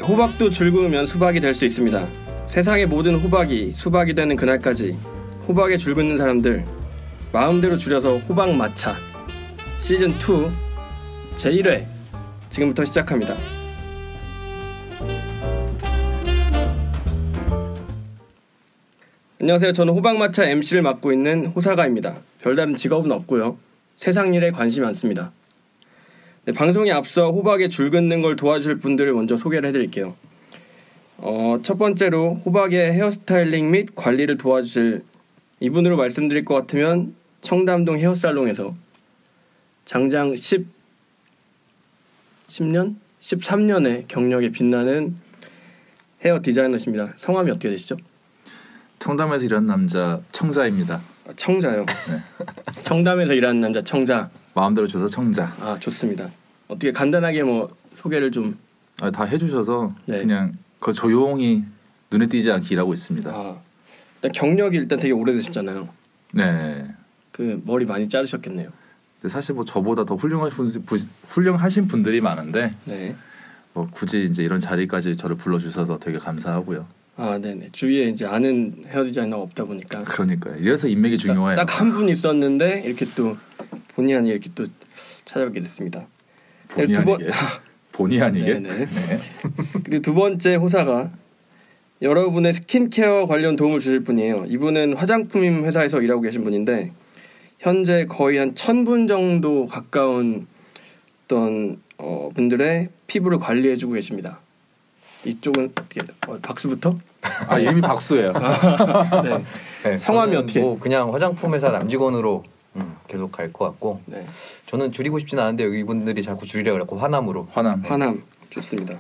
호박도 줄그으면 수박이 될 수 있습니다. 세상의 모든 호박이 수박이 되는 그날까지 호박에 줄긋는 사람들, 마음대로 줄여서 호박마차 시즌2 제1회 지금부터 시작합니다. 안녕하세요. 저는 호박마차 MC를 맡고 있는 호사가입니다. 별다른 직업은 없고요. 세상 일에 관심이 많습니다. 네, 방송에 앞서 호박에 줄 긋는 걸 도와줄 분들을 먼저 소개를 해드릴게요. 첫 번째로 호박의 헤어스타일링 및 관리를 도와주실 이분으로 말씀드릴 것 같으면 청담동 헤어살롱에서 장장 13년의 경력에 빛나는 헤어 디자이너십니다. 성함이 어떻게 되시죠? 청담에서 일하는 남자 청자입니다. 청자요? 네. 청담에서 일하는 남자 청자. 마음대로 줘서 청자. 아, 좋습니다. 어떻게 간단하게 뭐 소개를 좀 다 해주셔서 네. 그냥 그 조용히 눈에 띄지 않게 일하고 있습니다. 일단 경력이 일단 되게 오래되셨잖아요. 네. 그 머리 많이 자르셨겠네요. 근데 사실 뭐 저보다 더 훌륭하신 분들이 많은데 네. 뭐 굳이 이제 이런 자리까지 저를 불러주셔서 되게 감사하고요. 아, 네네. 주위에 이제 아는 헤어 디자이너가 없다 보니까. 그러니까요. 이래서 인맥이 중요해요. 딱 한 분 있었는데 이렇게 또 본의 아니게 이렇게 또 찾아뵙게 됐습니다. 본의 아니게. 네네. 네. 그리고 두 번째 호사가 여러분의 스킨케어 관련 도움을 주실 분이에요. 이분은 화장품 회사에서 일하고 계신 분인데 현재 거의 한 1000분 정도 가까운 어떤 분들의 피부를 관리해주고 계십니다. 이쪽은 어떻게 박수부터? 이름이 박수예요. 네. 네, 성함이 어떻게? 뭐 그냥 화장품 회사 남직원으로 계속 갈 것 같고. 네. 저는 줄이고 싶진 않은데 여기 이분들이 자꾸 줄이려 그래갖고 화남으로. 화남 좋습니다.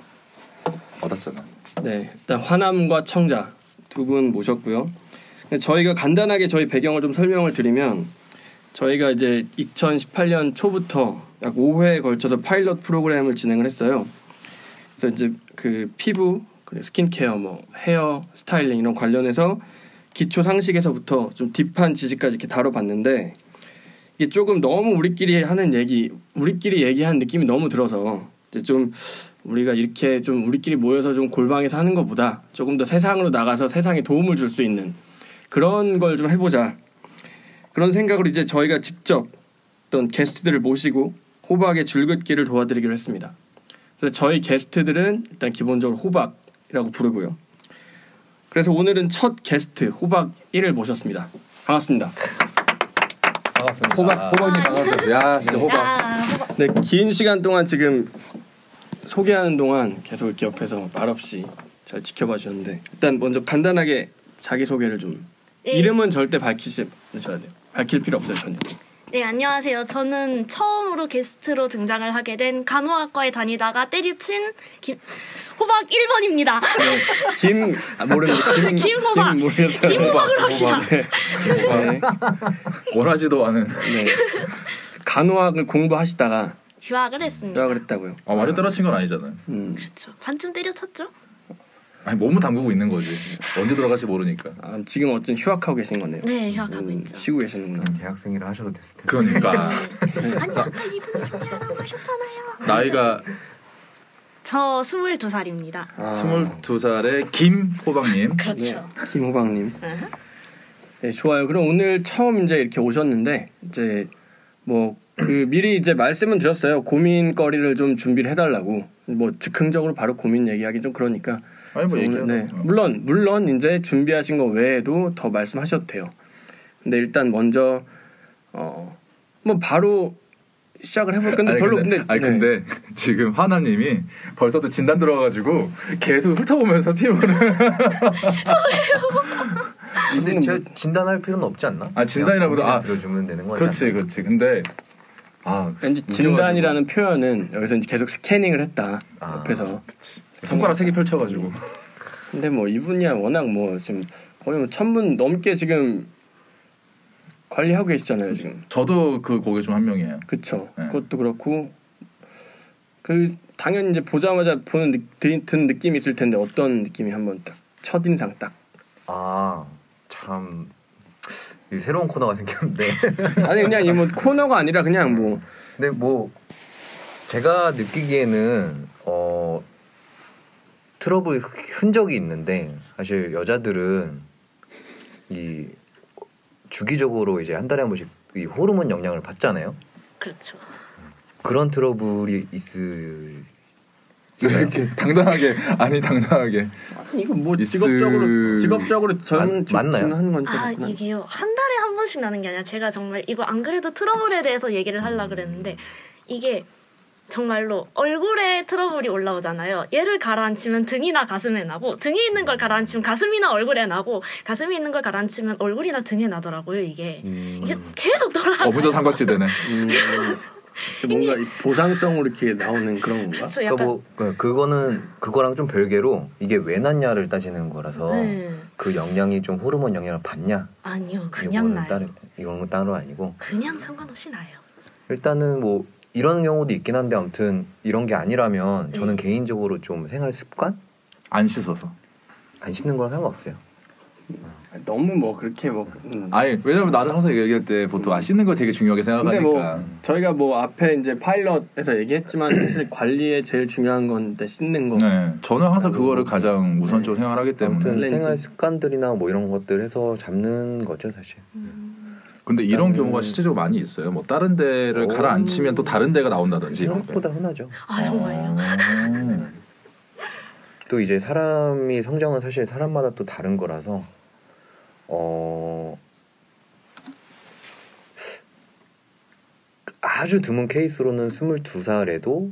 얻었잖아. 네, 일단 화남과 청자 두 분 모셨고요. 저희가 간단하게 저희 배경을 좀 설명을 드리면 저희가 이제 2018년 초부터 약 5회에 걸쳐서 파일럿 프로그램을 진행을 했어요. 그래서 이제 그 피부, 스킨케어, 뭐 헤어 스타일링 이런 관련해서 기초 상식에서부터 좀 딥한 지식까지 이렇게 다뤄봤는데 이게 조금 너무 우리끼리 얘기하는 느낌이 너무 들어서 이제 좀 우리가 이렇게 좀 우리끼리 모여서 좀 골방에서 하는 것보다 조금 더 세상으로 나가서 세상에 도움을 줄 수 있는 그런 걸 좀 해보자. 그런 생각으로 이제 저희가 직접 어떤 게스트들을 모시고 호박의 줄긋기를 도와드리기로 했습니다. 그래서 저희 게스트들은 일단 기본적으로 호박이라고 부르고요. 그래서 오늘은 첫 게스트 호박 1을 모셨습니다. 반갑습니다. 반갑습니다. 호박님 반갑습니다. 야, 진짜 호박. 네, 긴 시간 동안 지금 소개하는 동안 계속 이렇게 옆에서 말없이 잘 지켜봐 주셨는데 일단 먼저 간단하게 자기소개를 좀. 네. 이름은 절대 밝히셔야 돼요. 밝힐 필요 없어요, 전혀. 네, 안녕하세요. 저는 처음으로 게스트로 등장을 하게 된 간호학과에 다니다가 때려친 호박 1번입니다. 네, 모르겠어요. 김호박. 김호박으로 합시다. 네. 원하지도 않은. 네. 간호학을 공부하시다가 휴학을 했습니다. 휴학을 했다고요? 완전 떨어진 건 아니잖아요. 그렇죠. 반쯤 때려쳤죠? 아니, 몸은 담그고 있는 거지. 언제 돌아갈지 모르니까. 지금 어떤 휴학하고 계신 거네요. 네, 휴학하고 있죠. 쉬고 계시는구나. 대학생이라 하셔도 됐을 텐데. 그러니까. 아니, 아까 이분이 준비하라고 하셨잖아요. 나이가 저 22살입니다. 22살의 김호박님. 그렇죠. 네, 김호박님. 네, 좋아요. 그럼 오늘 처음 이제 이렇게 오셨는데 이제 뭐 미리 이제 말씀은 드렸어요. 고민거리를 좀 준비를 해달라고. 뭐 즉흥적으로 바로 고민 얘기하기 좀 그러니까. 아니 뭐 얘기하는. 네, 물론 이제 준비하신 거 외에도 더 말씀하셔도 돼요. 근데 일단 먼저 뭐 바로 시작을 해볼 건데 근데 지금 화나님이 벌써도 진단 들어가가지고 계속 훑어보면서 피부를. 근데 제가 진단할 필요는 없지 않나? 진단이라고도 들어주면 되는 거지. 그렇지. 근데 왠지 진단이라는 표현은 여기서 이제 계속 스캐닝을 했다. 옆에서 손가락 3개 펼쳐가지고. 근데 뭐 이분이야 워낙 뭐 지금 거의 1000분 넘게 지금 관리하고 계시잖아요 지금. 저도 그 고객 중 한 명이에요. 그쵸. 네. 그것도 그렇고 당연히 이제 보자마자 든 느낌이 있을 텐데 어떤 느낌이 한번 딱 첫인상 딱. 참 새로운 코너가 생겼는데. 아니 그냥 이 뭐 코너가 아니라 그냥 뭐. 근데 뭐 제가 느끼기에는 트러블 흔적이 있는데 사실 여자들은 이 주기적으로 이제 한 달에 한 번씩 이 호르몬 영향을 받잖아요. 그렇죠. 그런 트러블이 있을 이렇게 당당하게 당당하게 아니, 이거 뭐 있을... 직업적으로 저는 맞나요? 하는 건지 이게요 한 달에 한 번씩 나는 게 아니라 제가 정말 이거 안 그래도 트러블에 대해서 얘기를 하려고 그랬는데 이게 정말로 얼굴에 트러블이 올라오잖아요. 얘를 가라앉히면 등이나 가슴에 나고 등에 있는 걸 가라앉히면 가슴이나 얼굴에 나고 가슴에 있는 걸 가라앉히면 얼굴이나 등에 나더라고요. 이게 계속 돌아가요. 어부저 삼각지대네. 뭔가 보상성으로 이렇게 나오는 그런 건가? 그쵸, 약간... 그거는 그거랑 좀 별개로 이게 왜 났냐를 따지는 거라서 그 영향이 좀 호르몬 영향을 받냐? 아니요, 그냥 나요. 이거는 따로 아니고 그냥 상관없이 나요. 일단은 뭐 이런 경우도 있긴 한데 아무튼 이런 게 아니라면 저는 개인적으로 좀 생활 습관? 안 씻어서 안 씻는 거랑 상관없어요. 너무 뭐 그렇게 뭐 아니 왜냐면 나는 항상 얘기할 때 보통 안 씻는 거 되게 중요하게 생각하니까. 근데 뭐 저희가 뭐 앞에 이제 파일럿에서 얘기했지만 사실 관리에 제일 중요한 건 씻는 거. 네, 저는 항상 그거를 가장 우선적으로 생각하기 때문에. 아무튼 생활 습관들이나 뭐 이런 것들 해서 잡는 거죠 사실. 근데 이런 경우가 실제적으로 많이 있어요. 뭐 다른 데를 가라앉히면 또 다른 데가 나온다든지. 생각보다 흔하죠. 아 정말요? 또 이제 사람이 성장은 사실 사람마다 또 다른 거라서 아주 드문 케이스로는 22살에도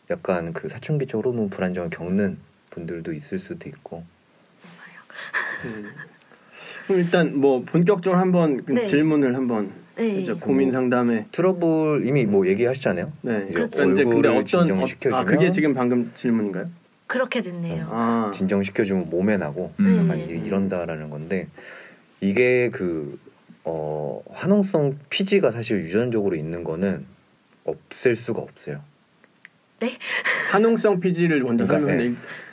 약간 그 사춘기적 호르몬 불안정을 겪는 분들도 있을 수도 있고. 그럼 일단 뭐 본격적으로 한번 질문을 한번 이제 고민 상담에 트러블 이미 뭐 얘기하시잖아요. 네. 이제 근데 어떤 그게 지금 방금 질문인가요? 그렇게 됐네요. 진정시켜주면 몸에 나고 약간 이런다라는 건데 이게 그 화농성 피지가 사실 유전적으로 있는 거는 없앨 수가 없어요. 네? 화농성 피지를 먼저 설명해.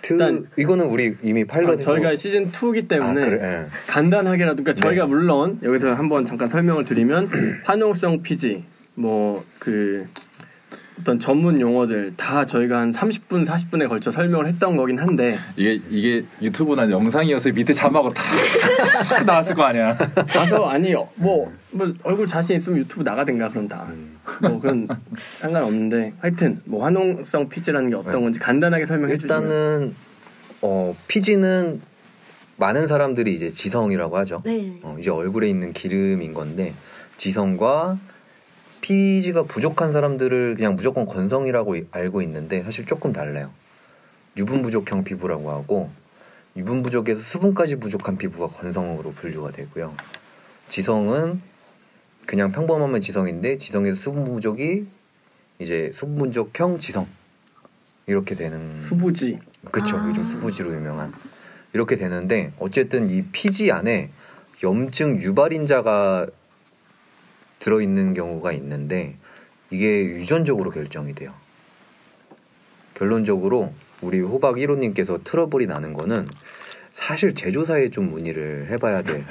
일단 이거는 우리 이미 파일럿에서 저희가 시즌 2기 때문에 간단하게라도 그러니까 저희가 물론 여기서 한번 잠깐 설명을 드리면 화농성 피지 뭐 그 어떤 전문 용어들 다 저희가 한 30분 40분에 걸쳐 설명을 했던 거긴 한데 이게 유튜브나 영상이어서 밑에 자막으로 다 나왔을 거 아니야. 가서 아니 뭐 얼굴 자신 있으면 유튜브 나가든가 그럼 다 뭐 그런 상관없는데 하여튼 뭐 화농성 피지라는 게 어떤 건지 간단하게 설명해 주시면. 일단은 피지는 많은 사람들이 이제 지성이라고 하죠. 이제 얼굴에 있는 기름인 건데 지성과 피지가 부족한 사람들을 그냥 무조건 건성이라고 알고 있는데 사실 조금 달라요. 유분 부족형 피부라고 하고 유분 부족에서 수분까지 부족한 피부가 건성으로 분류가 되고요. 지성은 그냥 평범하면 지성인데 지성에서 수분 부족이 이제 수분 부족형 지성 이렇게 되는 수부지. 그렇죠. 요즘 수부지로 유명한 이렇게 되는데 어쨌든 이 피지 안에 염증 유발인자가 들어있는 경우가 있는데 이게 유전적으로 결정이 돼요. 결론적으로 우리 호박 1호님께서 트러블이 나는 거는 사실 제조사에 좀 문의를 해봐야 돼.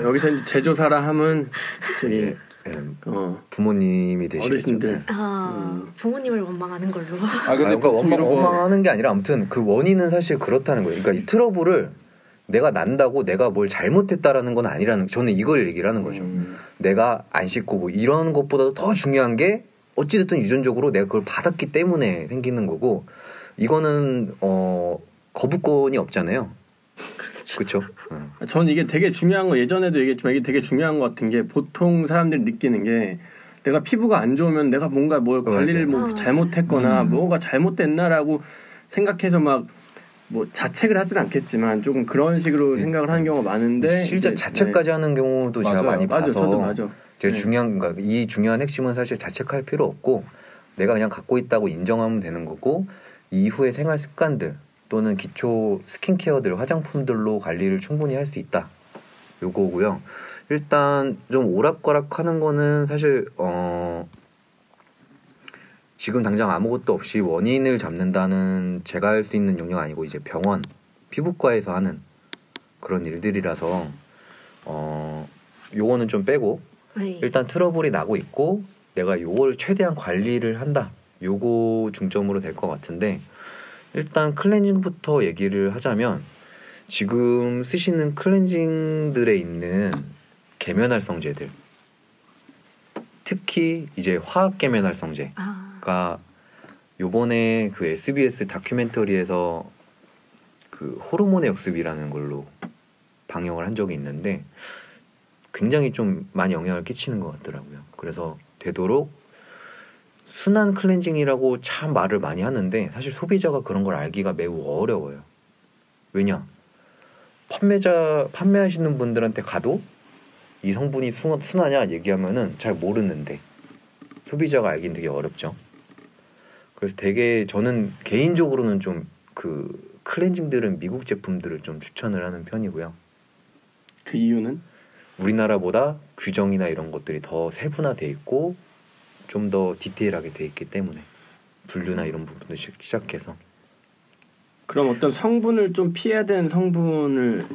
여기서 이제 제조사라 하면 저기 부모님이 되시죠. 어르신들. 부모님을 원망하는 걸로. 그러니까 원망하는 게 아니라 아무튼 그 원인은 사실 그렇다는 거예요. 그러니까 이 트러블을 내가 난다고 내가 뭘 잘못했다라는 건 아니라는, 저는 이걸 얘기를 하는 거죠. 내가 안 씻고 뭐 이런 것보다도 더 중요한 게 어찌됐든 유전적으로 내가 그걸 받았기 때문에 생기는 거고, 이거는 거부권이 없잖아요. 그렇죠. 전 이게 되게 중요한 거, 예전에도 얘기했지만 이게 되게 중요한 것 같은 게, 보통 사람들이 느끼는 게 내가 피부가 안 좋으면 내가 뭔가 뭘 관리를 뭐 잘못했거나 뭐가 잘못됐나라고 생각해서 막 뭐 자책을 하진 않겠지만 조금 그런 식으로 생각을 하는 경우가 많은데, 실제 자책까지 하는 경우도 제가 많이 봐서. 저도 제가 그러니까 이 중요한 핵심은 사실 자책할 필요 없고 내가 그냥 갖고 있다고 인정하면 되는 거고, 이후의 생활 습관들 또는 기초 스킨케어들, 화장품들로 관리를 충분히 할 수 있다, 요거고요. 일단 좀 오락가락하는 거는 사실 지금 당장 아무것도 없이 원인을 잡는다는 제가 할 수 있는 영역 아니고 이제 병원, 피부과에서 하는 그런 일들이라서 요거는 좀 빼고, 일단 트러블이 나고 있고 내가 요걸 최대한 관리를 한다, 요거 중점으로 될 것 같은데 일단 클렌징부터 얘기를 하자면 지금 쓰시는 클렌징들에 있는 계면활성제들 특히 이제 화학 계면활성제가 요번에 그 SBS 다큐멘터리에서 그 호르몬의 역습이라는 걸로 방영을 한 적이 있는데 굉장히 좀 많이 영향을 끼치는 것 같더라고요. 그래서 되도록 순한 클렌징이라고 참 말을 많이 하는데 사실 소비자가 그런 걸 알기가 매우 어려워요. 왜냐? 판매하시는 분들한테 가도 이 성분이 순하냐 얘기하면은 잘 모르는데 소비자가 알긴 되게 어렵죠. 그래서 되게 저는 개인적으로는 좀 그 클렌징들은 미국 제품들을 좀 추천을 하는 편이고요. 그 이유는? 우리나라보다 규정이나 이런 것들이 더 세분화돼 있고 좀 더 디테일하게 돼 있기 때문에 분류나 이런 부분도 시작해서. 그럼 어떤 성분을 좀 피해야 되는 성분을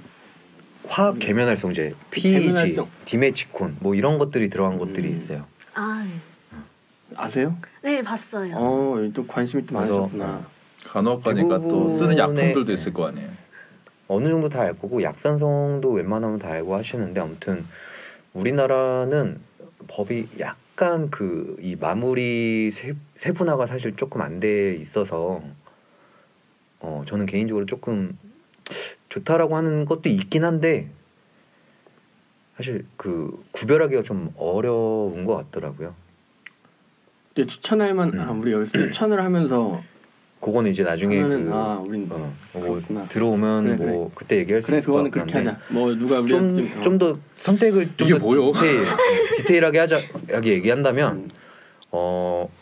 화학 계면활성제, PEG, 디메치콘 뭐 이런 것들이 들어간 것들이 있어요. 아세요? 네, 봤어요. 또 관심이 또 많으셨구나. 간호학과니까 또 쓰는 약품들도 있을 거 아니에요. 어느 정도 다 알 거고 약산성도 웬만하면 다 알고 하시는데 아무튼 우리나라는 법이 약간 그 이 마무리 세분화가 사실 조금 안 돼 있어서 저는 개인적으로 조금 좋다라고 하는 것도 있긴 한데 사실 그 구별하기가 좀 어려운 것 같더라고요. 근데 추천할 만 우리 여기서 추천을 하면서 그거는 이제 나중에 우린 뭐 들어오면 그래. 뭐 그때 얘기할 수 있을 것 그거는 그렇게 하자. 뭐 누가 우리한테 좀 더 선택을 좀 더 디테일하게 하게 얘기한다면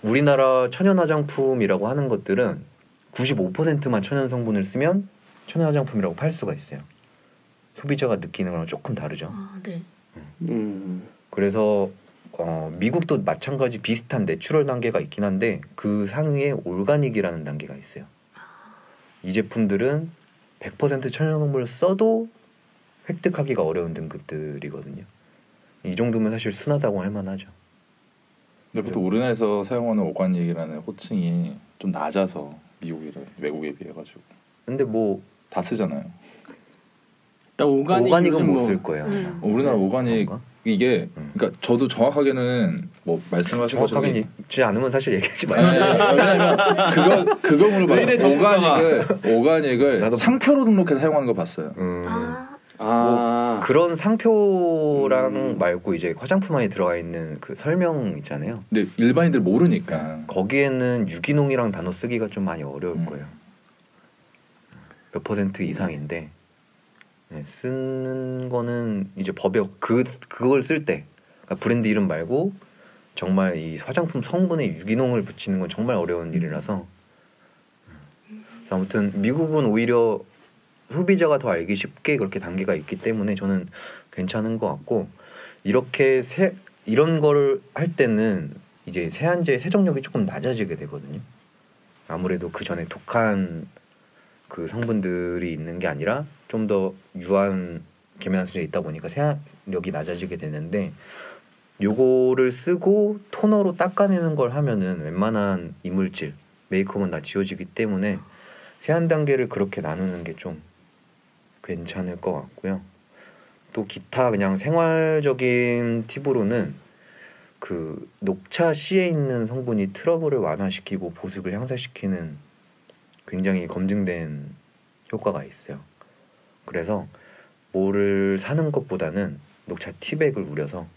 우리나라 천연 화장품이라고 하는 것들은 95%만 천연 성분을 쓰면 천연 화장품이라고 팔 수가 있어요. 소비자가 느끼는 거랑 조금 다르죠. 네. 그래서 미국도 마찬가지 비슷한 내추럴 단계가 있긴 한데 그 상위에 올가닉이라는 단계가 있어요. 이 제품들은 100% 천연성분을 써도 획득하기가 어려운 등급들이거든요. 이 정도면 사실 순하다고 할 만하죠. 근데 보통 우리나라에서 사용하는 오가닉이라는 호칭이 좀 낮아서 외국에 비해가지고. 근데 뭐 다 쓰잖아요. 오가닉은 못 쓸 거예요. 우리나라 오가닉 이게 그러니까 저도 정확하게는 뭐 말씀하신 것처럼 정확하게 있지 않으면 사실 얘기하지 말죠. 왜냐면 그거 물어봐서 오가닉을 상표로 등록해서 사용하는 거 봤어요. 뭐 그런 상표랑 말고 이제 화장품 안에 들어가 있는 그 설명 있잖아요. 근데 일반인들 모르니까 거기에는 유기농이랑 단어 쓰기가 좀 많이 어려울 거예요. 몇 % 이상인데 쓰는 거는 이제 법에 그걸 쓸 때 그러니까 브랜드 이름 말고 정말 이 화장품 성분에 유기농을 붙이는 건 정말 어려운 일이라서 아무튼 미국은 오히려 소비자가 더 알기 쉽게 그렇게 단계가 있기 때문에 저는 괜찮은 것 같고 이렇게 이런 걸 할 때는 이제 세안제 세정력이 조금 낮아지게 되거든요. 아무래도 그 전에 독한 그 성분들이 있는 게 아니라 좀 더 유한 계면활성제가 있다 보니까 세안력이 낮아지게 되는데 요거를 쓰고 토너로 닦아내는 걸 하면은 웬만한 이물질 메이크업은 다 지워지기 때문에 세안 단계를 그렇게 나누는 게 좀 괜찮을 것 같고요. 또 기타 그냥 생활적인 팁으로는 그 녹차 씨에 있는 성분이 트러블을 완화시키고 보습을 향상시키는 굉장히 검증된 효과가 있어요. 그래서 뭐를 사는 것보다는 녹차 티백을 우려서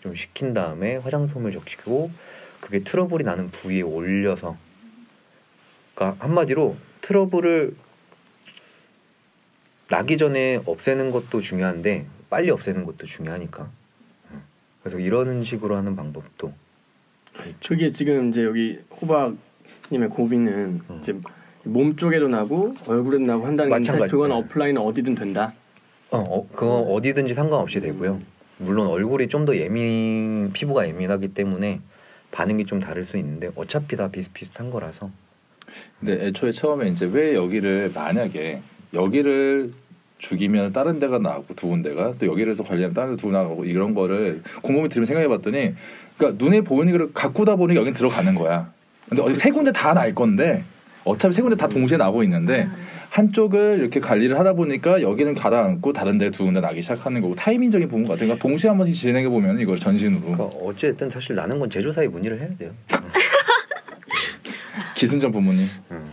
좀 식힌 다음에 화장솜을 적시고 그게 트러블이 나는 부위에 올려서 그러니까 한마디로 트러블을 나기 전에 없애는 것도 중요한데 빨리 없애는 것도 중요하니까 그래서 이런 식으로 하는 방법도 그게 지금 이제 여기 호박님의 고민은 이제 몸 쪽에도 나고 얼굴에도 나고 한다는 게 사실 그건 오프라인은 어디든 된다. 그거 어디든지 상관없이 되고요. 물론 얼굴이 좀 더 피부가 예민하기 때문에 반응이 좀 다를 수 있는데 어차피 다 비슷비슷한 거라서. 근데 애초에 처음에 이제 왜 만약에 여기를 죽이면 다른 데가 나고 두 군데가 또 여기를 해서 관리하면 다른 데 두 나가고 이런 거를 곰곰이 들으면 생각해봤더니 그러니까 눈에 보이는 거를 가꾸다 보니 여긴 들어가는 거야. 근데 어디 세 군데 다 날 건데 어차피 세 군데 다 동시에 나고 있는데 한쪽을 이렇게 관리를 하다 보니까 여기는 가라앉고 다른 데 두 군데 나기 시작하는 거고 타이밍적인 부분 같은 거 동시에 한 번씩 진행해 보면 이걸 전신으로. 그러니까 어쨌든 사실 나는 건 제조사에 문의를 해야 돼요. 기승전 부모님.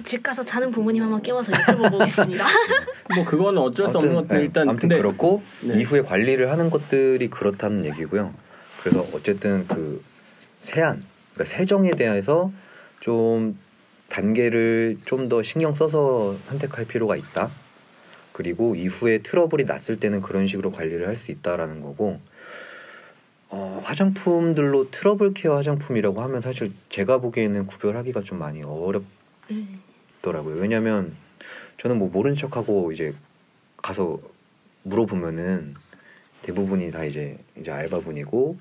집 가서 자는 부모님 한번 깨워서 여쭤보고 오겠습니다. 뭐 그거는 어쩔 수 없는 것들 일단 아무튼 근데 그렇고 이후에 관리를 하는 것들이 그렇다는 얘기고요. 그래서 어쨌든 그 세안, 그러니까 세정에 대해서 좀 단계를 좀 더 신경 써서 선택할 필요가 있다. 그리고 이후에 트러블이 났을 때는 그런 식으로 관리를 할 수 있다라는 거고. 화장품들로 트러블 케어 화장품이라고 하면 사실 제가 보기에는 구별하기가 좀 많이 어렵더라고요. 왜냐하면 저는 뭐 모른 척하고 이제 가서 물어보면은 대부분이 다 이제 알바분이고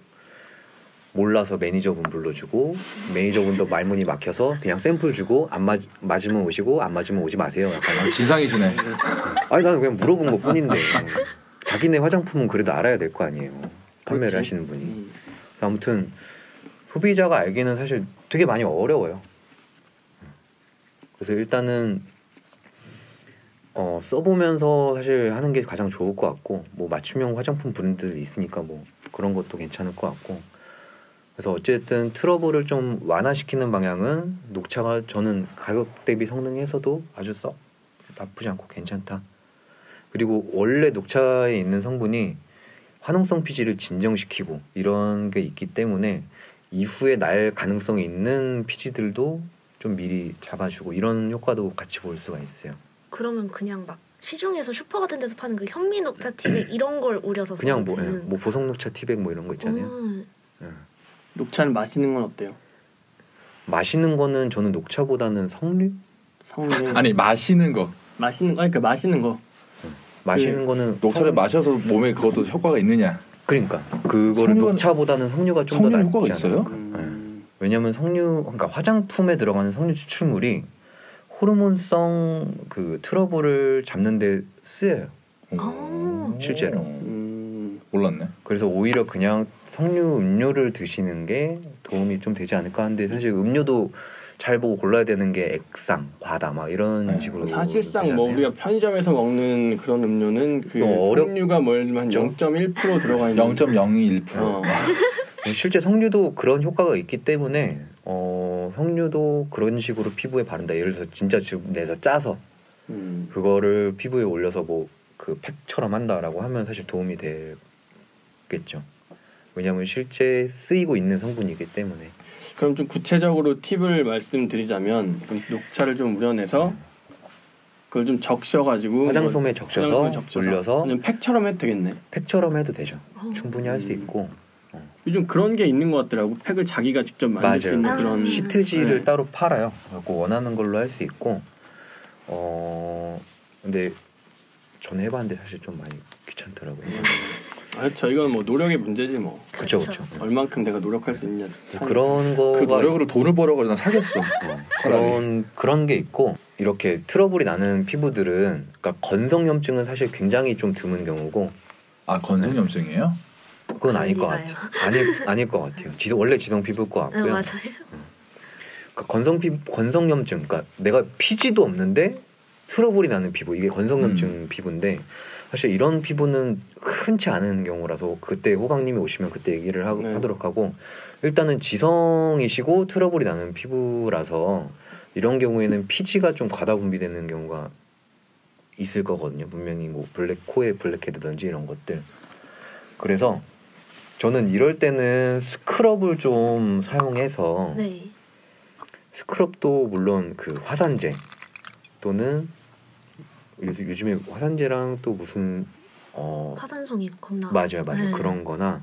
몰라서 매니저분 불러주고 매니저분도 말문이 막혀서 그냥 샘플 주고 안 맞으면 오시고 안 맞으면 오지 마세요. 약간 진상이시네. 아니 나는 그냥 물어본 것뿐인데 자기네 화장품은 그래도 알아야 될 거 아니에요. 판매를 하시는 분이. 아무튼 소비자가 알기는 사실 되게 많이 어려워요. 그래서 일단은 써보면서 사실 하는 게 가장 좋을 것 같고 뭐 맞춤형 화장품 브랜드들이 있으니까 뭐 그런 것도 괜찮을 것 같고 그래서 어쨌든 트러블을 좀 완화시키는 방향은 녹차가 저는 가격 대비 성능에서도 아주 썩 나쁘지 않고 괜찮다. 그리고 원래 녹차에 있는 성분이 화농성 피지를 진정시키고 이런 게 있기 때문에 이후에 날 가능성이 있는 피지들도 좀 미리 잡아주고 이런 효과도 같이 볼 수가 있어요. 그러면 그냥 막 시중에서 슈퍼 같은 데서 파는 그 현미 녹차 티백 이런 걸 우려서 그냥 되는... 뭐 보석 녹차 티백 뭐 이런 거 있잖아요. 녹차는 마시는 건 어때요? 마시는 거는 저는 녹차보다는 석류? 아니 마시는 거. 그러니까 마시는 거. 마시는 거는 녹차를 마셔서 몸에 그것도 효과가 있느냐? 그러니까 그거를 녹차보다는 석류가 좀 더 낫지 효과가 있어요? 왜냐하면 그러니까 화장품에 들어가는 석류 추출물이 호르몬성 그 트러블을 잡는데 쓰여요. 실제로. 몰랐네. 그래서 오히려 그냥 석류 음료를 드시는 게 도움이 좀 되지 않을까 하는데 사실 음료도 잘 보고 골라야 되는 게 액상, 과다 막 이런 식으로 사실상 뭐 우리가 편의점에서 먹는 그런 음료는 그 석류가 뭐 예를 들면 한 0.1% 들어가 있는 0.021%. 실제 석류도 그런 효과가 있기 때문에 석류도 그런 식으로 피부에 바른다. 예를 들어서 진짜 지금 내서 짜서 그거를 피부에 올려서 뭐 그 팩처럼 한다라고 하면 사실 도움이 되겠죠. 왜냐하면 실제 쓰이고 있는 성분이기 때문에. 그럼 좀 구체적으로 팁을 말씀드리자면 녹차를 좀 우려내서 그걸 좀 적셔가지고 화장솜에 적셔서 올려서 그냥 팩처럼 해도 되겠네. 팩처럼 해도 되죠. 충분히 할 수 있고. 요즘 그런 게 있는 것 같더라고. 팩을 자기가 직접 만들 수 있는 그런 시트지를 따로 팔아요. 갖고 원하는 걸로 할 수 있고. 근데 전 해봤는데 사실 좀 많이 귀찮더라고요. 저희가 뭐 노력의 문제지 뭐. 그렇죠. 얼만큼 내가 노력할 수 있냐. 그런 거. 그 노력으로 돈을 벌어가지고 난 사겠어. 그런 게 있고 이렇게 트러블이 나는 피부들은 그러니까 건성염증은 사실 굉장히 좀 드문 경우고. 아 건성염증이에요? 그건 아닐 것 같아요. 아닐 것 같아요. 원래 지성 피부일 것 같고요. 맞아요. 그러니까 건성염증, 그러니까 내가 피지도 없는데 트러블이 나는 피부, 이게 건성염증 피부인데 사실 이런 피부는 흔치 않은 경우라서 그때 호강님이 오시면 그때 얘기를 하도록 하고 일단은 지성이시고 트러블이 나는 피부라서 이런 경우에는 피지가 좀 과다 분비되는 경우가 있을 거거든요. 분명히 뭐 코에 블랙헤드든지 이런 것들. 그래서 저는 이럴 때는 스크럽을 좀 사용해서 스크럽도 물론 그 화산재 또는 요즘에 화산재랑 또 무슨 화산송이 겁나 맞아요. 그런 거나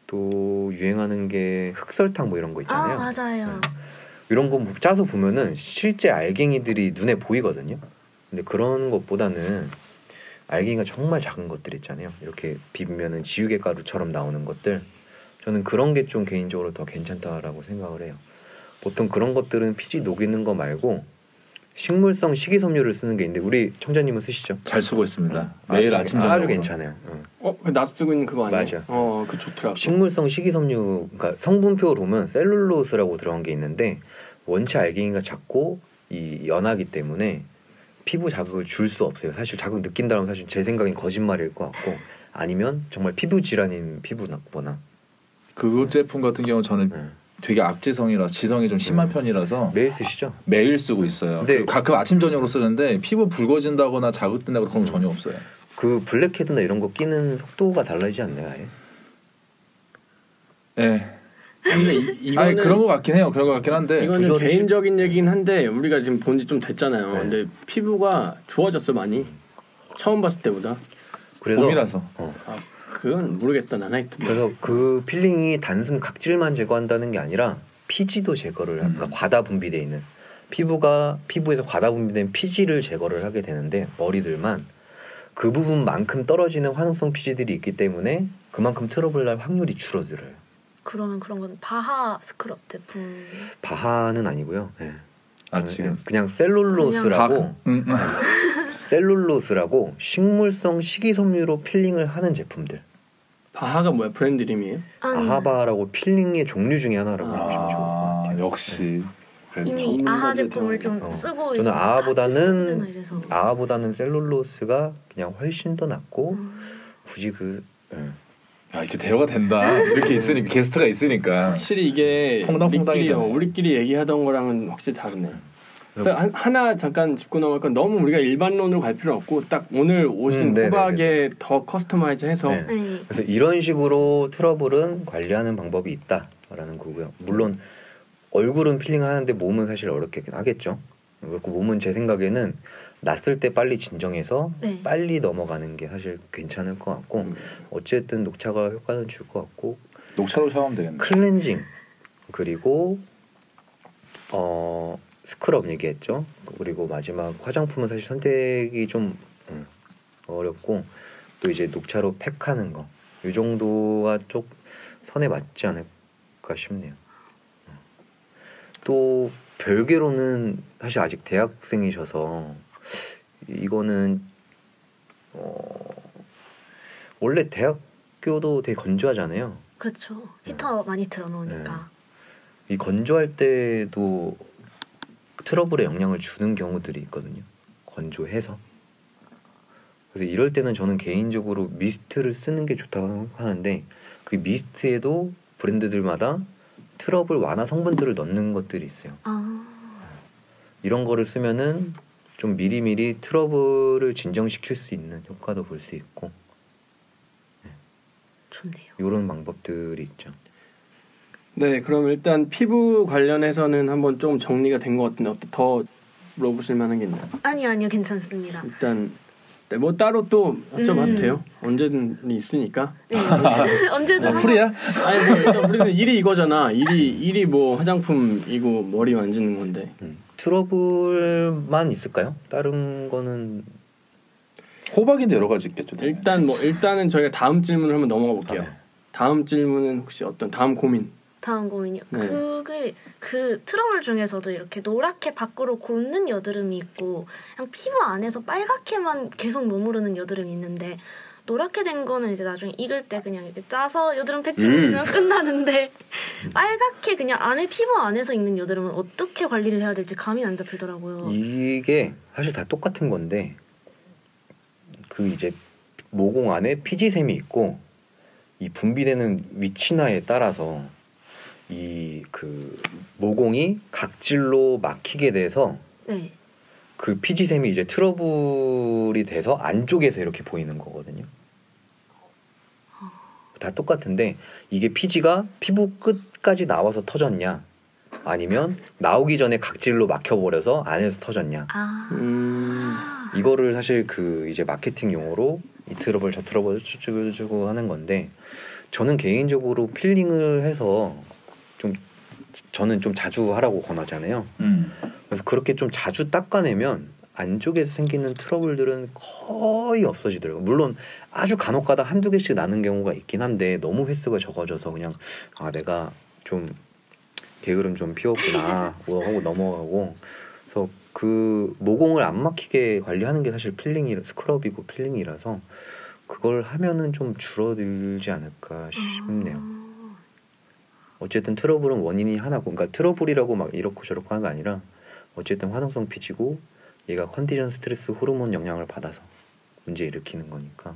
또 유행하는 게 흑설탕 뭐 이런 거 있잖아요. 맞아요. 이런 거 짜서 보면은 실제 알갱이들이 눈에 보이거든요. 근데 그런 것보다는 알갱이가 정말 작은 것들 있잖아요. 이렇게 비비면은 지우개 가루처럼 나오는 것들. 저는 그런 게 좀 개인적으로 더 괜찮다라고 생각을 해요. 보통 그런 것들은 피지 녹이는 거 말고 식물성 식이섬유를 쓰는 게 있는데 우리 청자님은 쓰시죠? 잘 쓰고 있습니다. 매일 아침 저녁 아주 괜찮아요. 나 쓰고 있는 그거 아니에요? 맞아. 그 좋더라고. 식물성 식이섬유, 그러니까 성분표로 보면 셀룰로스라고 들어간 게 있는데 원체 알갱이가 작고 이 연하기 때문에 피부 자극을 줄 수 없어요. 사실 자극 느낀다면 사실 제 생각엔 거짓말일 것 같고 아니면 정말 피부 질환인 피부거나 그 제품 같은 경우 저는 되게 악지성이라 지성이 좀 심한 편이라서 매일 쓰시죠? 매일 쓰고 있어요. 네. 가끔 아침 저녁으로 쓰는데 피부 붉어진다거나 자극된다고 그런 건 전혀 없어요. 그 블랙헤드나 이런 거 끼는 속도가 달라지지 않나요? 아예? 네. 근데 이거는 그런 거 같긴 해요. 그런 거 같긴 한데 이거는 개인적인 얘기긴 한데 우리가 지금 본 지 좀 됐잖아요. 네. 근데 피부가 좋아졌어 많이. 처음 봤을 때보다. 그래서 봄이라서. 그건 모르겠다. 난 하여튼. 그래서 그 필링이 단순 각질만 제거한다는 게 아니라 피지도 제거를 그러니까 과다 분비되어 있는 피부에서 과다 분비된 피지를 제거를 하게 되는데 머리들만 그 부분만큼 떨어지는 화성성 피지들이 있기 때문에 그만큼 트러블 날 확률이 줄어들어요. 그러면 그런 건 바하 스크럽 제품. 바하는 아니고요. 네. 지금 그냥 셀룰로스라고 셀룰로스라고 식물성 식이섬유로 필링을 하는 제품들. 바하가 뭐야? 브랜드 이름이에요? 아하바라고 필링의 종류 중에 하나라고 보시면 좋을 것 같아요. 역시 이미 아하 제품을 좀 쓰고 저는 있어서 아하보다는 셀룰로스가 그냥 훨씬 더 낫고 굳이 이제 대화가 된다. 이렇게 있으니까 게스트가 있으니까 확실히 이게 우리끼리 얘기하던 거랑은 확실히 다르네. 그래서 하나 잠깐 짚고 넘어갈 건 너무 우리가 일반론으로 갈 필요는 없고 딱 오늘 오신 호박에 더 커스터마이즈해서 그래서 이런 식으로 트러블은 관리하는 방법이 있다라는 거고요. 물론 얼굴은 필링하는데 몸은 사실 어렵긴 하겠죠. 그렇고 몸은 제 생각에는 났을 때 빨리 진정해서 빨리 넘어가는 게 사실 괜찮을 것 같고 어쨌든 녹차가 효과는 줄 것 같고 녹차로 샤워하면 되겠네. 클렌징 그리고 스크럽 얘기했죠. 그리고 마지막 화장품은 사실 선택이 좀 어렵고 또 이제 녹차로 팩하는 거 이 정도가 좀 선에 맞지 않을까 싶네요. 또 별개로는 사실 아직 대학생이셔서 이거는 원래 대학교도 되게 건조하잖아요. 그렇죠. 히터 많이 틀어놓으니까. 이 건조할 때도 트러블에 영향을 주는 경우들이 있거든요. 건조해서. 그래서 이럴 때는 저는 개인적으로 미스트를 쓰는 게 좋다고 하는데 그 미스트에도 브랜드들마다 트러블 완화 성분들을 넣는 것들이 있어요. 이런 거를 쓰면은 좀 미리미리 트러블을 진정시킬 수 있는 효과도 볼 수 있고 좋네요. 이런 방법들이 있죠. 네, 그럼 일단 피부 관련해서는 한번 좀 정리가 된 것 같은데 더 물어보실 만한 게 있나요? 아니요, 괜찮습니다. 일단 뭐 따로 또 여쭤봐도 돼요? 언제든 있으니까. 네. 언제든. 풀이야? 아니 뭐 일단 우리는 일이 이거잖아. 일이 뭐 화장품이고 머리 만지는 건데. 트러블만 있을까요? 다른 거는 호박인데 여러 가지 있겠죠. 일단은 저희가 다음 질문을 한번 넘어가 볼게요. 다음 질문은 혹시 어떤 다음 고민이요? 네. 그게 그 트러블 중에서도 이렇게 노랗게 밖으로 곪는 여드름이 있고 그냥 피부 안에서 빨갛게만 계속 머무르는 여드름이 있는데 노랗게 된 거는 이제 나중에 익을 때 그냥 이렇게 짜서 여드름 패치 부리면 끝나는데 빨갛게 그냥 안에 피부 안에서 있는 여드름은 어떻게 관리를 해야 될지 감이 안 잡히더라고요. 이게 사실 다 똑같은 건데 그 이제 모공 안에 피지샘이 있고 이 분비되는 위치나에 따라서 이 그 모공이 각질로 막히게 돼서 그 피지샘이 이제 트러블이 돼서 안쪽에서 이렇게 보이는 거거든요. 다 똑같은데 이게 피지가 피부 끝까지 나와서 터졌냐 아니면 나오기 전에 각질로 막혀버려서 안에서 터졌냐 이거를 사실 그 이제 마케팅 용어로 이 트러블 저 트러블 쭈쭈쭈 하는 건데 저는 개인적으로 필링을 해서 저는 좀 자주 하라고 권하잖아요. 그래서 그렇게 좀 자주 닦아내면 안쪽에서 생기는 트러블들은 거의 없어지더라고요. 물론 아주 간혹가다 한두 개씩 나는 경우가 있긴 한데 너무 횟수가 적어져서 그냥 내가 좀 게으름 좀 피웠구나 하고 넘어가고 그래서 그 모공을 안 막히게 관리하는 게 사실 스크럽이고 필링이라서 그걸 하면은 좀 줄어들지 않을까 싶네요. 어쨌든 트러블은 원인이 하나고, 그러니까 트러블이라고 막 이렇고 저렇고 하는 거 아니라 어쨌든 화농성 피지고 얘가 컨디션 스트레스 호르몬 영향을 받아서 문제 일으키는 거니까